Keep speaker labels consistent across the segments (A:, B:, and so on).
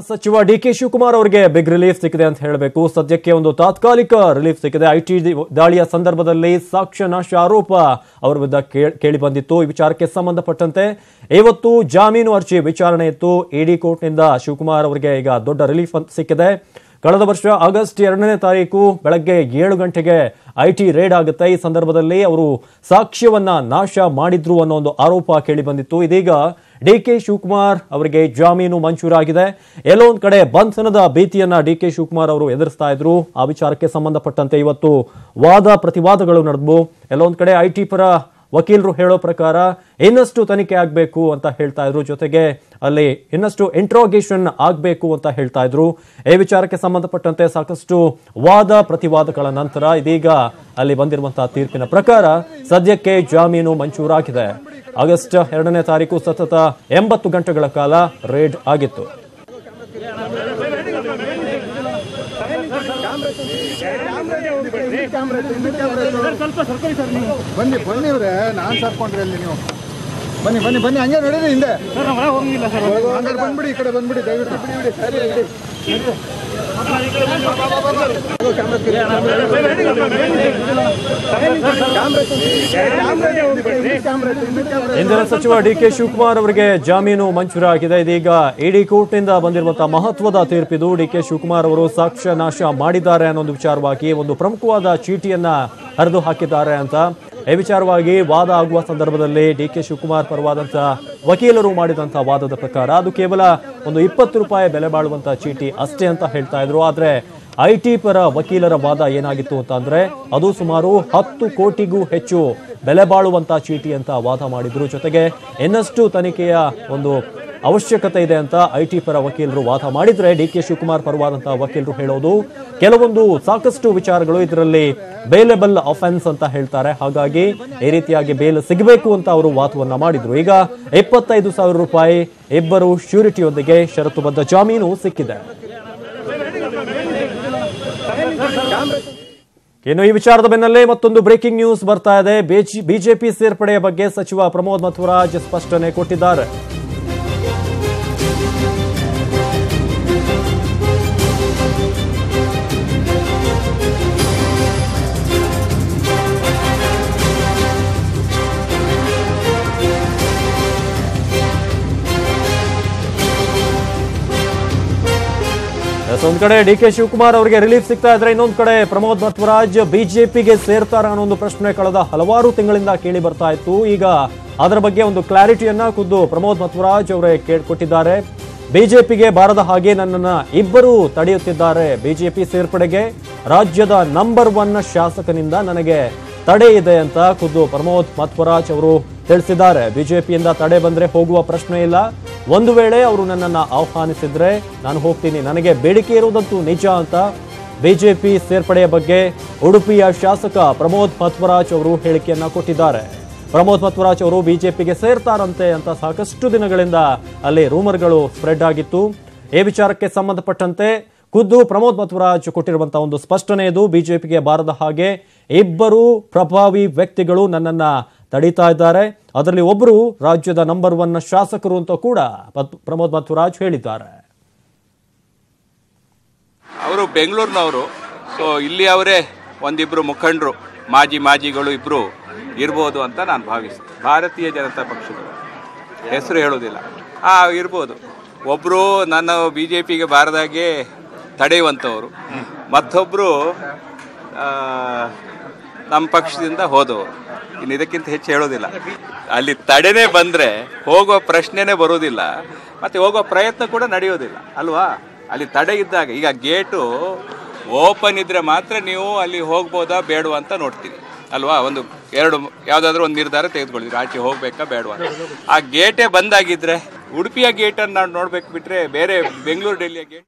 A: ಸಚಿವ ಡಿಕೆ ಶಿವಕುಮಾರ್ ಅವರಿಗೆ big relief ಸಿಕ್ಕಿದೆ ಅಂತ ಹೇಳಬೇಕು. ಸದ್ಯಕ್ಕೆ ಒಂದು ತಾತ್ಕಾಲಿಕ ರಿಲೀಫ್ ಸಿಕ್ಕಿದೆ. ಐಟಿ ದಾಳಿಯ ಸಂದರ್ಭದಲ್ಲಿ ಸಾಕ್ಷ್ಯ ನಾಶ ಆರೋಪ ಅವರ ವಿರುದ್ಧ ಕೇಳಿ ಬಂದಿತ್ತು. ಈ ವಿಚಾರಕ್ಕೆ ಸಂಬಂಧಪಟ್ಟಂತೆ ಇವತ್ತು ಜಾಮೀನು ಅರ್ಜಿ ವಿಚಾರಣೆ ಇತ್ತು. ಇಡಿ ಕೋರ್ಟ್ನಿಂದ ಶಿವಕುಮಾರ್ ಅವರಿಗೆ ಈಗ ದೊಡ್ಡ ರಿಲೀಫ್ ಸಿಕ್ಕಿದೆ. ಕಳೆದ ವರ್ಷ ಆಗಸ್ಟ್ 2ನೇ ತಾರೀಕು ಬೆಳಗ್ಗೆ 7 ಗಂಟೆಗೆ ಐಟಿ ರೇಡ್ ಆಗುತ್ತೆ. ಈ ಸಂದರ್ಭದಲ್ಲಿ ಅವರು ಸಾಕ್ಷ್ಯವನ್ನ ನಾಶ ಮಾಡಿದ್ರು ಅನ್ನೋ ಒಂದು ಆರೋಪ ಕೇಳಿ ಬಂದಿತ್ತು. ಇದೀಗ ಡಿಕೆ ಶಿವಕುಮಾರ್ ಅವರಿಗೆ ಜಾಮೀನು ಮಂಜೂರಾಗಿದೆ. ಎಲ್ಲೋ ಒಂದ್ ಕಡೆ ಬಂಧನದ ಭೀತಿಯನ್ನ ಡಿಕೆ ಶಿವಕುಮಾರ್ ಅವರು ಎದುರಿಸ್ತಾ ಇದ್ರು. ಆ ವಿಚಾರಕ್ಕೆ ಸಂಬಂಧಪಟ್ಟಂತೆ ಇವತ್ತು ವಾದ ಪ್ರತಿವಾದಗಳು ನಡೆದವು. ಎಲ್ಲೋ ಒಂದ್ ಕಡೆ ಐಟಿ ಪರ ವಕೀಲರು ಹೇಳೋ ಪ್ರಕಾರ ಇನ್ನಷ್ಟು ತನಿಖೆ ಆಗಬೇಕು ಅಂತ ಹೇಳ್ತಾ ಇದ್ರು. ಜೊತೆಗೆ ಅಲ್ಲಿ ಇನ್ನಷ್ಟು ಇಂಟ್ರೋಗೇಷನ್ ಆಗಬೇಕು ಅಂತ ಹೇಳ್ತಾ ಇದ್ರು. ಈ ವಿಚಾರಕ್ಕೆ ಸಂಬಂಧಪಟ್ಟಂತೆ ಸಾಕಷ್ಟು ವಾದ ಪ್ರತಿವಾದಗಳ ನಂತರ ಇದೀಗ ಅಲ್ಲಿ ಬಂದಿರುವಂತಹ ತೀರ್ಪಿನ ಪ್ರಕಾರ ಸದ್ಯಕ್ಕೆ ಜಾಮೀನು ಮಂಜೂರಾಗಿದೆ. ಆಗಸ್ಟ್ 2ನೇ ತಾರೀಕು ಸತತ 80 ಗಂಟೆಗಳ ಕಾಲ ರೇಡ್ ಆಗಿತ್ತು.
B: ಬನ್ನಿ ಬನ್ನಿ ಇವ್ರೆ, ನಾನ್ ಸಾಕೊಂಡ್ರಿ ಅಲ್ಲಿ ನೀವು ಬನ್ನಿ ಬನ್ನಿ ಬನ್ನಿ ಹಂಗೆ ನೋಡಿದ್ರಿ ಹಿಂದೆ ಬಂದ್ಬಿಡಿ, ಈ ಕಡೆ ಬಂದ್ಬಿಡಿ ದಯವಿಟ್ಟು.
A: ಇಂಧನ ಸಚಿವ ಡಿಕೆ ಶಿವಕುಮಾರ್ ಅವರಿಗೆ ಜಾಮೀನು ಮಂಜೂರಾಗಿದೆ. ಇದೀಗ ಇಡಿ ಕೋರ್ಟ್ನಿಂದ ಬಂದಿರುವಂತಹ ಮಹತ್ವದ ತೀರ್ಪಿದು. ಡಿಕೆ ಶಿವಕುಮಾರ್ ಅವರು ಸಾಕ್ಷ್ಯ ನಾಶ ಮಾಡಿದ್ದಾರೆ ಅನ್ನೋ ಒಂದು ವಿಚಾರವಾಗಿ ಒಂದು ಪ್ರಮುಖವಾದ ಚೀಟಿಯನ್ನ ಹರಿದು ಹಾಕಿದ್ದಾರೆ ಅಂತ. ಈ ವಿಚಾರವಾಗಿ ವಾದ ಆಗುವ ಸಂದರ್ಭದಲ್ಲಿ ಡಿಕೆ ಶಿವಕುಮಾರ್ ಪರವಾದಂತಹ ವಕೀಲರು ಮಾಡಿದಂತಹ ವಾದದ ಪ್ರಕಾರ ಅದು ಕೇವಲ ಒಂದು 20 ರೂಪಾಯಿ ಬೆಲೆ ಬಾಳುವಂತಹ ಚೀಟಿ ಅಷ್ಟೇ ಅಂತ ಹೇಳ್ತಾ ಇದ್ರು. ಆದ್ರೆ ಐಟಿ ಪರ ವಕೀಲರ ವಾದ ಏನಾಗಿತ್ತು ಅಂತ ಅಂದ್ರೆ ಅದು ಸುಮಾರು 10 ಕೋಟಿಗೂ ಹೆಚ್ಚು ಬೆಲೆ ಬಾಳುವಂತಹ ಚೀಟಿ ಅಂತ ವಾದ ಮಾಡಿದ್ರು. ಜೊತೆಗೆ ಇನ್ನಷ್ಟು ತನಿಖೆಯ ಒಂದು ಅವಶ್ಯಕತೆ ಇದೆ ಅಂತ ಐಟಿ ಪರ ವಕೀಲರು ವಾದ ಮಾಡಿದ್ರೆ, ಡಿಕೆ ಶಿವಕುಮಾರ್ ಪರವಾದಂತಹ ವಕೀಲರು ಹೇಳೋದು ಕೆಲವೊಂದು ಸಾಕಷ್ಟು ವಿಚಾರಗಳು ಇದರಲ್ಲಿ ಬೇಲೆಬಲ್ ಅಫೆನ್ಸ್ ಅಂತ ಹೇಳ್ತಾರೆ. ಹಾಗಾಗಿ ಈ ರೀತಿಯಾಗಿ ಬೇಲ್ ಸಿಗಬೇಕು ಅಂತ ಅವರು ವಾದವನ್ನ ಮಾಡಿದ್ರು. ಈಗ 25,000 ರೂಪಾಯಿ ಇಬ್ಬರು ಶ್ಯೂರಿಟಿಯೊಂದಿಗೆ ಷರತ್ತುಬದ್ಧ ಜಾಮೀನು ಸಿಕ್ಕಿದೆ. ಇನ್ನು ಈ ವಿಚಾರದ ಬೆನ್ನಲ್ಲೇ ಮತ್ತೊಂದು ಬ್ರೇಕಿಂಗ್ ನ್ಯೂಸ್ ಬರ್ತಾ ಇದೆ. ಬಿಜೆಪಿ ಸೇರ್ಪಡೆಯ ಬಗ್ಗೆ ಸಚಿವ ಪ್ರಮೋದ್ ಮಧ್ವರಾಜ್ ಸ್ಪಷ್ಟನೆ ಕೊಟ್ಟಿದ್ದಾರೆ. ಒಂದ್ ಕಡೆ ಡಿಕೆ ಶಿವಕುಮಾರ್ ಅವರಿಗೆ ರಿಲೀಫ್ ಸಿಗ್ತಾ ಇದ್ರೆ, ಇನ್ನೊಂದ್ ಕಡೆ ಪ್ರಮೋದ್ ಮಧ್ವರಾಜ್ ಬಿಜೆಪಿಗೆ ಸೇರ್ತಾರ ಅನ್ನೋ ಒಂದು ಪ್ರಶ್ನೆ ಕಳೆದ ಹಲವಾರು ತಿಂಗಳಿಂದ ಕೇಳಿ ಬರ್ತಾ ಇತ್ತು. ಈಗ ಅದರ ಬಗ್ಗೆ ಒಂದು ಕ್ಲಾರಿಟಿಯನ್ನ ಖುದ್ದು ಪ್ರಮೋದ್ ಮಧ್ವರಾಜ್ ಅವರೇ ಕೊಟ್ಟಿದ್ದಾರೆ. ಬಿಜೆಪಿಗೆ ಬಾರದ ಹಾಗೆ ನನ್ನನ್ನ ಇಬ್ಬರು ತಡೆಯುತ್ತಿದ್ದಾರೆ. ಬಿಜೆಪಿ ಸೇರ್ಪಡೆಗೆ ರಾಜ್ಯದ ನಂಬರ್ 1 ಶಾಸಕನಿಂದ ನನಗೆ ತಡೆ ಇದೆ ಅಂತ ಖುದ್ದು ಪ್ರಮೋದ್ ಮಧ್ವರಾಜ್ ಅವರು ತಿಳಿಸಿದ್ದಾರೆ. ಬಿಜೆಪಿಯಿಂದ ತಡೆ ಬಂದ್ರೆ ಹೋಗುವ ಪ್ರಶ್ನೆ ಇಲ್ಲ. ಒಂದು ವೇಳೆ ಅವರು ನನ್ನನ್ನು ಆಹ್ವಾನಿಸಿದ್ರೆ ನಾನು ಹೋಗ್ತೀನಿ. ನನಗೆ ಬೇಡಿಕೆ ಇರುವುದಂತೂ ನಿಜ ಅಂತ ಬಿಜೆಪಿ ಸೇರ್ಪಡೆಯ ಬಗ್ಗೆ ಉಡುಪಿಯ ಶಾಸಕ ಪ್ರಮೋದ್ ಮಧ್ವರಾಜ್ ಅವರು ಹೇಳಿಕೆಯನ್ನ ಕೊಟ್ಟಿದ್ದಾರೆ. ಪ್ರಮೋದ್ ಮಧ್ವರಾಜ್ ಅವರು ಬಿಜೆಪಿಗೆ ಸೇರ್ತಾರಂತೆ ಅಂತ ಸಾಕಷ್ಟು ದಿನಗಳಿಂದ ಅಲ್ಲಿ ರೂಮರ್ಗಳು ಸ್ಪ್ರೆಡ್ ಆಗಿತ್ತು. ಈ ವಿಚಾರಕ್ಕೆ ಸಂಬಂಧಪಟ್ಟಂತೆ ಖುದ್ದು ಪ್ರಮೋದ್ ಮಧ್ವರಾಜ್ ಕೊಟ್ಟಿರುವಂತಹ ಒಂದು ಸ್ಪಷ್ಟನೆ ಇದು. ಬಿಜೆಪಿಗೆ ಬಾರದ ಹಾಗೆ ಇಬ್ಬರು ಪ್ರಭಾವಿ ವ್ಯಕ್ತಿಗಳು ನನ್ನನ್ನ ತಡೀತಾ ಇದ್ದಾರೆ. ಅದರಲ್ಲಿ ಒಬ್ಬರು ರಾಜ್ಯದ ನಂಬರ್ 1 ಶಾಸಕರು ಅಂತ ಕೂಡ ಪ್ರಮೋದ್ ಮಧ್ವರಾಜ್ ಹೇಳಿದ್ದಾರೆ.
C: ಅವರು ಬೆಂಗಳೂರಿನವರು, ಸೊ ಇಲ್ಲಿ ಅವರೇ ಒಂದಿಬ್ರು ಮುಖಂಡರು ಮಾಜಿಗಳು ಇಬ್ರು ಇರ್ಬೋದು ಅಂತ ನಾನು ಭಾವಿಸ್ತೇನೆ. ಭಾರತೀಯ ಜನತಾ ಪಕ್ಷದ ಹೆಸರು ಹೇಳೋದಿಲ್ಲ, ಇರ್ಬೋದು. ಒಬ್ಬರು ನನ್ನ ಬಿಜೆಪಿಗೆ ಬಾರದಾಗೆ ತಡೆಯುವಂಥವ್ರು, ಮತ್ತೊಬ್ಬರು ನಮ್ಮ ಪಕ್ಷದಿಂದ ಹೋದವರು. ಇನ್ನು ಇದಕ್ಕಿಂತ ಹೆಚ್ಚು ಹೇಳೋದಿಲ್ಲ. ಅಲ್ಲಿ ತಡೆನೇ ಬಂದರೆ ಹೋಗೋ ಪ್ರಶ್ನೆನೇ ಬರೋದಿಲ್ಲ, ಮತ್ತು ಹೋಗೋ ಪ್ರಯತ್ನ ಕೂಡ ನಡೆಯೋದಿಲ್ಲ ಅಲ್ವಾ. ಅಲ್ಲಿ ತಡೆ ಇದ್ದಾಗ, ಈಗ ಗೇಟು ಓಪನ್ ಇದ್ದರೆ ಮಾತ್ರ ನೀವು ಅಲ್ಲಿ ಹೋಗ್ಬೋದಾ ಬೇಡವಾ ಅಂತ ನೋಡ್ತೀವಿ ಅಲ್ವಾ. ಯಾವುದಾದ್ರೂ ಒಂದು ನಿರ್ಧಾರ ತೆಗೆದುಕೊಳ್ತೀವಿ, ಆಚೆ ಹೋಗ್ಬೇಕಾ ಬೇಡವಾ. ಆ ಗೇಟೇ ಬಂದಾಗಿದ್ದರೆ ಉಡುಪಿಯ ಗೇಟನ್ನು ನಾವು ನೋಡ್ಬೇಕು ಬಿಟ್ಟರೆ ಬೇರೆ ಬೆಂಗಳೂರು ಡೆಲ್ಲಿಯ ಗೇಟ್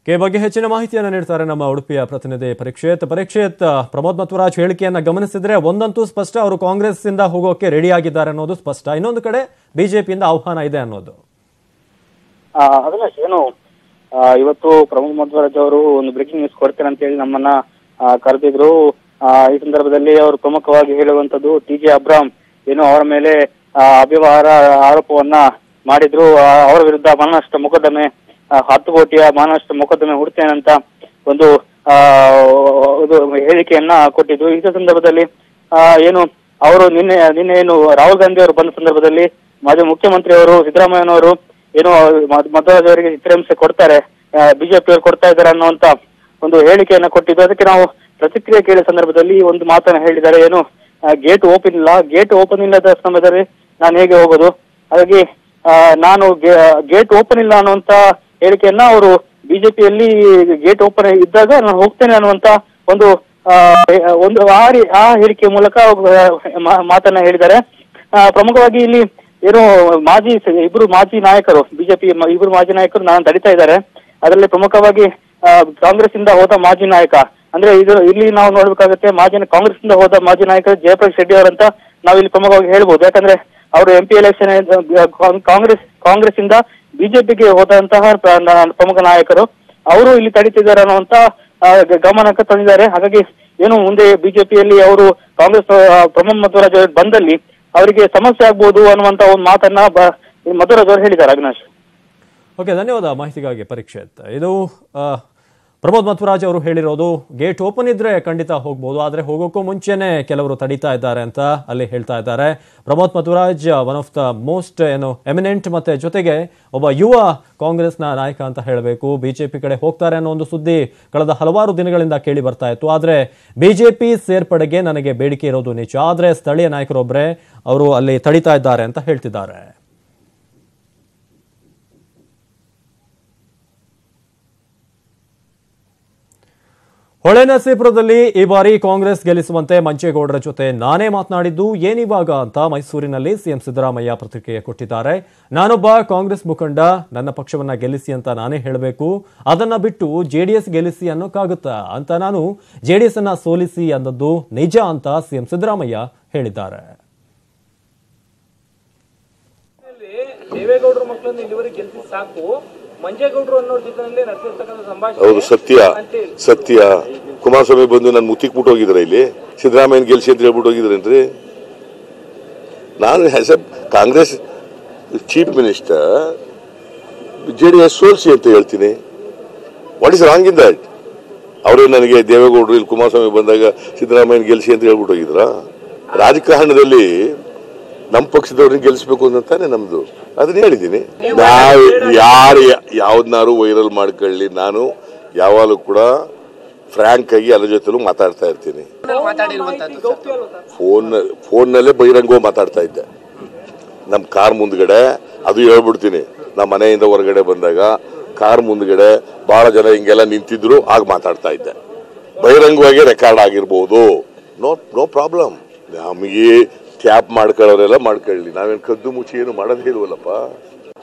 A: ಕೆ ಬಗ್ಗೆ ಹೆಚ್ಚಿನ ಮಾಹಿತಿಯನ್ನು ನೀಡ್ತಾರೆ ನಮ್ಮ ಉಡುಪಿಯ ಪ್ರತಿನಿಧಿ ಪರೀಕ್ಷಿತ್. ಪ್ರಮೋದ್ ಮಧ್ವರಾಜ್ ಹೇಳಿಕೆಯನ್ನ ಗಮನಿಸಿದ್ರೆ ಒಂದಂತೂ ಸ್ಪಷ್ಟ, ಅವರು ಕಾಂಗ್ರೆಸ್ ಇಂದ ಹೋಗೋಕೆ ರೆಡಿ ಆಗಿದ್ದಾರೆ ಅನ್ನೋದು ಸ್ಪಷ್ಟ. ಇನ್ನೊಂದು ಕಡೆ ಬಿಜೆಪಿಯಿಂದ ಆಹ್ವಾನ ಇದೆ ಅನ್ನೋದು.
D: ಅಭಿಲಾಷ್, ಏನು ಇವತ್ತು ಪ್ರಮೋದ್ ಮಧ್ವರಾಜ್ ಅವರು ಒಂದು ಬ್ರೇಕಿಂಗ್ ನ್ಯೂಸ್ ಕೊಡ್ತಾರೆ ಅಂತ ಹೇಳಿ ನಮ್ಮನ್ನ ಕರೆದಿದ್ರು. ಈ ಸಂದರ್ಭದಲ್ಲಿ ಅವರು ಪ್ರಮುಖವಾಗಿ ಹೇಳುವಂತದ್ದು TJ ಅಬ್ರಾಮ್ ಏನು ಅವರ ಮೇಲೆ ಅವ್ಯವಹಾರ ಆರೋಪವನ್ನ ಮಾಡಿದ್ರು. ಅವರ ವಿರುದ್ಧ ಮಾನನಷ್ಟ ಮೊಕದ್ದಮೆ 10 ಕೋಟಿಯ ಮಾನನಷ್ಟ ಮೊಕದ್ದಮೆ ಹೂಡ್ತೇನಂತ ಒಂದು ಹೇಳಿಕೆಯನ್ನ ಕೊಟ್ಟಿದ್ದು. ಈ ಸಂದರ್ಭದಲ್ಲಿ ಏನು ಅವರು ನಿನ್ನೆ ಏನು ರಾಹುಲ್ ಗಾಂಧಿ ಅವರು ಬಂದ ಸಂದರ್ಭದಲ್ಲಿ ಮಾಜಿ ಮುಖ್ಯಮಂತ್ರಿ ಅವರು ಸಿದ್ದರಾಮಯ್ಯನವರು ಏನು ಮಧ್ವರಾಜ್ ಅವರಿಗೆ ಚಿತ್ರಹಿಂಸೆ ಕೊಡ್ತಾರೆ, ಬಿಜೆಪಿ ಅವರು ಕೊಡ್ತಾ ಇದ್ದಾರೆ ಅನ್ನುವಂತ ಒಂದು ಹೇಳಿಕೆಯನ್ನ ಕೊಟ್ಟಿದ್ದು. ಅದಕ್ಕೆ ನಾವು ಪ್ರತಿಕ್ರಿಯೆ ಕೇಳಿದ ಸಂದರ್ಭದಲ್ಲಿ ಒಂದು ಮಾತನ್ನ ಹೇಳಿದ್ದಾರೆ, ಏನು ಗೇಟ್ ಓಪನ್ ಇಲ್ಲದ ಸಮಯದಲ್ಲಿ ನಾನು ಹೇಗೆ ಹೋಗೋದು, ಹಾಗಾಗಿ ನಾನು ಗೇಟ್ ಓಪನ್ ಇಲ್ಲ ಅನ್ನುವಂತ ಹೇಳಿಕೆಯನ್ನ ಅವರು ಬಿಜೆಪಿಯಲ್ಲಿ ಗೇಟ್ ಓಪನ್ ಇದ್ದಾಗ ನಾನು ಹೋಗ್ತೇನೆ ಅನ್ನುವಂತ ಒಂದು ಆ ಹೇಳಿಕೆಯ ಮೂಲಕ ಮಾತನ್ನ ಹೇಳಿದ್ದಾರೆ. ಪ್ರಮುಖವಾಗಿ ಇಲ್ಲಿ ಏನು ಇಬ್ರು ಮಾಜಿ ನಾಯಕರು, ಬಿಜೆಪಿ ಇಬ್ರು ಮಾಜಿ ನಾಯಕರು ನಾನು ತಡಿತಾ ಇದ್ದಾರೆ. ಅದರಲ್ಲಿ ಪ್ರಮುಖವಾಗಿ ಕಾಂಗ್ರೆಸ್ ಇಂದ ಹೋದ ಮಾಜಿ ನಾಯಕ ಅಂದ್ರೆ ಇಲ್ಲಿ ನಾವು ನೋಡ್ಬೇಕಾಗುತ್ತೆ, ಕಾಂಗ್ರೆಸ್ ಇಂದ ಹೋದ ಮಾಜಿ ನಾಯಕ ಜಯಪ್ರಕಾಶ್ ರೆಡ್ಡಿ ಅವರಂತ ನಾವು ಇಲ್ಲಿ ಪ್ರಮುಖವಾಗಿ ಹೇಳ್ಬೋದು. ಯಾಕಂದ್ರೆ ಅವರು MP ಎಲೆಕ್ಷನ್ ಕಾಂಗ್ರೆಸ್ ಇಂದ ಬಿಜೆಪಿಗೆ ಹೋದಂತಹ ಪ್ರಮುಖ ನಾಯಕರು, ಅವರು ಇಲ್ಲಿ ತಡೀತಿದ್ದಾರೆ ಅನ್ನುವಂತ ಗಮನಕ್ಕೆ ತಂದಿದ್ದಾರೆ. ಹಾಗಾಗಿ ಏನು ಮುಂದೆ ಬಿಜೆಪಿಯಲ್ಲಿ ಅವರು ಕಾಂಗ್ರೆಸ್ ಪ್ರಮೋದ್ ಮಧ್ವರಾಜ್ ಅವರು ಬಂದಲ್ಲಿ ಅವರಿಗೆ ಸಮಸ್ಯೆ ಆಗ್ಬೋದು ಅನ್ನುವಂತ ಒಂದು ಮಾತನ್ನ ಮಧ್ವರಾಜ್ ಅವರು ಹೇಳಿದ್ದಾರೆ. ಅವಿನಾಶ್,
A: ಓಕೆ, ಧನ್ಯವಾದ ಮಾಹಿತಿಗಾಗಿ ಪರೀಕ್ಷಿತ್. ಇದು ಪ್ರಮೋದ್ ಮಧ್ವರಾಜ್ ಅವರು ಹೇಳಿರೋದು. ಗೇಟ್ ಓಪನ್ ಇದ್ರೆ ಖಂಡಿತ ಹೋಗ್ಬೋದು, ಆದರೆ ಹೋಗೋಕ್ಕೂ ಮುಂಚೆನೆ ಕೆಲವರು ತಡೀತಾ ಇದ್ದಾರೆ ಅಂತ ಅಲ್ಲಿ ಹೇಳ್ತಾ ಇದ್ದಾರೆ. Pramod Madhwaraj one of the most eminent ಮತ್ತೆ ಜೊತೆಗೆ ಒಬ್ಬ ಯುವ ಕಾಂಗ್ರೆಸ್ನ ನಾಯಕ ಅಂತ ಹೇಳಬೇಕು. ಬಿಜೆಪಿ ಕಡೆ ಹೋಗ್ತಾರೆ ಅನ್ನೋ ಒಂದು ಸುದ್ದಿ ಕಳೆದ ಹಲವಾರು ದಿನಗಳಿಂದ ಕೇಳಿ ಬರ್ತಾ ಇತ್ತು. ಆದರೆ ಬಿಜೆಪಿ ಸೇರ್ಪಡೆಗೆ ನನಗೆ ಬೇಡಿಕೆ ಇರೋದು ನಿಜ, ಆದರೆ ಸ್ಥಳೀಯ ನಾಯಕರೊಬ್ಬರೇ ಅವರು ಅಲ್ಲಿ ತಡೀತಾ ಇದ್ದಾರೆ ಅಂತ ಹೇಳ್ತಿದ್ದಾರೆ. ಹೊಳೆನರಸೀಪುರದಲ್ಲಿ ಈ ಬಾರಿ ಕಾಂಗ್ರೆಸ್ ಗೆಲ್ಲಿಸುವಂತೆ ಮಂಚೇಗೌಡರ ಜೊತೆ ನಾನೇ ಮಾತನಾಡಿದ್ದು, ಏನಿವಾಗ ಅಂತ ಮೈಸೂರಿನಲ್ಲಿ ಸಿಎಂ ಸಿದ್ದರಾಮಯ್ಯ ಪ್ರತಿಕ್ರಿಯೆ ಕೊಟ್ಟಿದ್ದಾರೆ. ನಾನೊಬ್ಬ ಕಾಂಗ್ರೆಸ್ ಮುಖಂಡ, ನನ್ನ ಪಕ್ಷವನ್ನ ಗೆಲ್ಲಿಸಿ ಅಂತ ನಾನೇ ಹೇಳಬೇಕು, ಅದನ್ನ ಬಿಟ್ಟು ಜೆಡಿಎಸ್ ಗೆಲ್ಲಿಸಿ ಅನ್ನೋಕ್ಕಾಗುತ್ತಾ ಅಂತ ನಾನು ಜೆಡಿಎಸ್ ಅನ್ನ ಸೋಲಿಸಿ ಅನ್ನೋದು ನಿಜ ಅಂತ ಸಿಎಂ ಸಿದ್ದರಾಮಯ್ಯ ಹೇಳಿದ್ದಾರೆ.
E: ದೇವೇಗೌಡರ ಮಕ್ಕಳನ್ನು ಇಲ್ಲಿವರೆಗೆ ಗೆಲ್ಸಿ ಸಾಕು, ಮಂಜೇಗೌಡರು ಅನ್ನೋರ ಜೊತೆ ನಡೆಸಿರ್ತಕ್ಕಂಥ ಸಂಭಾಷಣೆ
F: ಹೌದು, ಸತ್ಯ. ಕುಮಾರಸ್ವಾಮಿ ಬಂದು ನನ್ನ ಮುತ್ತಿಕ್ ಬಿಟ್ಟು ಹೋಗಿದ್ರೆ, ಇಲ್ಲಿ ಸಿದ್ದರಾಮಯ್ಯನ ಗೆಲ್ಸಿ ಅಂತ ಹೇಳ್ಬಿಟ್ಟು ಹೋಗಿದ್ರೇನ್ರಿ? ನಾನು as a Congress chief minister JDS ಸೋಲ್ಸಿ ಅಂತ ಹೇಳ್ತೀನಿ. What is wrong in that? ಅವರೇ ನನಗೆ ದೇವೇಗೌಡರು ಇಲ್ಲಿ ಕುಮಾರಸ್ವಾಮಿ ಬಂದಾಗ ಸಿದ್ದರಾಮಯ್ಯನ ಗೆಲ್ಸಿ ಅಂತ ಹೇಳ್ಬಿಟ್ಟು ಹೋಗಿದ್ರ? ರಾಜಕಾರಣದಲ್ಲಿ ನಮ್ಮ ಪಕ್ಷದವ್ರನ್ನ ಗೆಲ್ಲಿಸ್ಬೇಕು ಅಂತಾನೆ ನಮ್ದು, ಅದನ್ನ ಹೇಳಿದ್ದೀನಿ. ನಾವು ಯಾವ್ದನ್ನಾರು ವೈರಲ್ ಮಾಡ್ಕೊಳ್ಳಿ, ನಾನು ಯಾವಾಗಲೂ ಕೂಡ ಫ್ರಾಂಕ್ ಆಗಿ ಎಲ್ಲ ಜೊತೆಲೂ ಮಾತಾಡ್ತಾ ಇರ್ತೀನಿ. ಫೋನ್ನಲ್ಲೇ ಬಹಿರಂಗವಾಗಿ ಮಾತಾಡ್ತಾ ಇದ್ದೆ ನಮ್ಮ ಕಾರ್ ಮುಂದ್ಗಡೆ. ಅದು ಹೇಳ್ಬಿಡ್ತೀನಿ, ನಮ್ಮ ಮನೆಯಿಂದ ಹೊರಗಡೆ ಬಂದಾಗ ಕಾರ್ ಮುಂದ್ಗಡೆ ಬಹಳ ಜನ ಹಿಂಗೆಲ್ಲ ನಿಂತಿದ್ರು, ಆಗ ಮಾತಾಡ್ತಾ ಇದ್ದೆ. ಬಹಿರಂಗವಾಗಿ ರೆಕಾರ್ಡ್ ಆಗಿರ್ಬೋದು, ನೋ ಪ್ರಾಬ್ಲಮ್. ನಮಗೆ ಟ್ಯಾಪ್ ಮಾಡ್ಕೊಳ್ಳೋರೆಲ್ಲ ಮಾಡ್ಕೊಳ್ಳಿ, ನಾವೇನು ಕದ್ದು ಮುಚ್ಚಿ ಏನು ಮಾಡೋದೇ ಇಲ್ವಲ್ಲಪ್ಪ.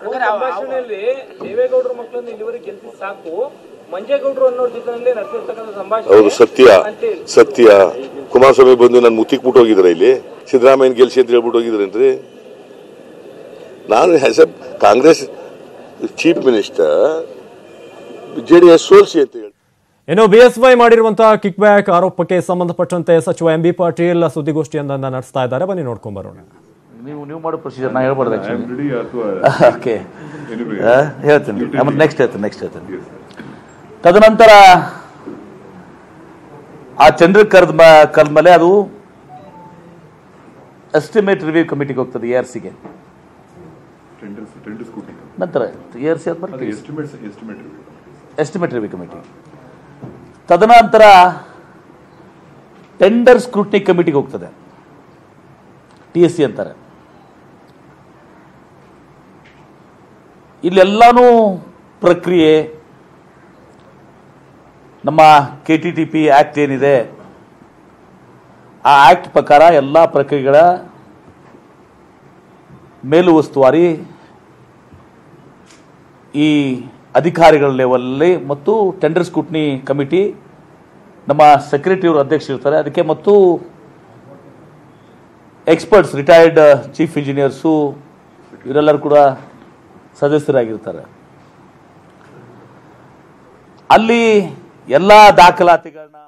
E: ಸಂಭಾಷಣೆಯಲ್ಲಿ ದೇವೇಗೌಡರ ಮಕ್ಕಳನ್ನು ಇಲ್ಲಿವರೆಗೆ ಗೆಲ್ಸಿ ಸಾಕು, ಮಂಜೇಗೌಡರು ಅನ್ನೋರ ಜೊತೆ ನಡೆಸಿರ್ತಕ್ಕಂಥ ಸಂಭಾಷಣೆ
F: ಹೌದು, ಸತ್ಯ. ಕುಮಾರಸ್ವಾಮಿ ಬಂದು ನನ್ನ ಮುತ್ತಿಕ್ ಬಿಟ್ಟು ಹೋಗಿದ್ರೆ, ಇಲ್ಲಿ ಸಿದ್ದರಾಮಯ್ಯನ ಗೆಲ್ಸಿ ಅಂತ ಹೇಳ್ಬಿಟ್ಟು ಹೋಗಿದ್ರೇನ್ರಿ? ನಾನು as a Congress chief minister JDS ಸೋಲ್ಸಿ ಅಂತ ಹೇಳಿ.
A: ಇನ್ನು ಬಿಎಸ್ವೈ ಮಾಡಿರುವಂತಹ ಕಿಕ್ ಬ್ಯಾಕ್ ಆರೋಪಕ್ಕೆ ಸಂಬಂಧಪಟ್ಟಂತೆ ಸಚಿವ ಎಂಬಿ ಪಾಟೀಲ್ ಸುದ್ದಿಗೋಷ್ಠಿಯನ್ನ ನಡೆಸ್ತಾ ಇದ್ದಾರೆ. ಬನ್ನಿ ನೋಡ್ಕೊಂಡ್ ಬರೋಣ.
G: ನೀವು ಮಾಡೋ ಪ್ರೊಸೀಜರ್ ನಾ ಹೇಳ್ಬಾರ್ದು. ಓಕೆ, ಹೇಳ್ತೀನಿ. ನೆಕ್ಸ್ಟ್ ಹೇಳ್ತೀನಿ. ತದನಂತರ ಆ ಟೆಂಡರ್ ಕರೆದ ಮೇಲೆ ಅದು ಎಸ್ಟಿಮೇಟ್ ರಿವ್ಯೂ ಕಮಿಟಿಗೆ ಹೋಗ್ತದೆ, ARCಗೆ. ನಂತರ ARC ಆದ್ಮೇಲೆ ಎಸ್ಟಿಮೇಟ್ ರಿವ್ಯೂ ಕಮಿಟಿ, ತದನಂತರ ಟೆಂಡರ್ ಸ್ಕ್ರೂಟಿನಿ ಕಮಿಟಿಗೆ ಹೋಗ್ತದೆ, TSC ಅಂತಾರೆ. ಇಲ್ಲೆಲ್ಲಾನು ಪ್ರಕ್ರಿಯೆ ನಮ್ಮ KTTP ಆಕ್ಟ್ ಏನಿದೆ, ಆ ಆಕ್ಟ್ ಪ್ರಕಾರ ಎಲ್ಲ ಪ್ರಕ್ರಿಯೆಗಳ ಮೇಲು ಉಸ್ತುವಾರಿ ಈ ಅಧಿಕಾರಿಗಳ ಲೆವೆಲಲ್ಲಿ ಮತ್ತು ಟೆಂಡರ್ ಸ್ಕ್ರೂಟಿನಿ ಕಮಿಟಿ ನಮ್ಮ ಸೆಕ್ರೆಟರಿ ಅವರು ಅಧ್ಯಕ್ಷರು ಇರ್ತಾರೆ ಅದಕ್ಕೆ, ಮತ್ತು ಎಕ್ಸ್ಪರ್ಟ್ಸ್, ರಿಟೈರ್ಡ್ ಚೀಫ್ ಇಂಜಿನಿಯರ್ಸು ಇವರೆಲ್ಲರೂ ಕೂಡ ಸದಸ್ಯರಾಗಿರ್ತಾರೆ. ಅಲ್ಲಿ ಎಲ್ಲ ದಾಖಲಾತಿಗಳನ್ನ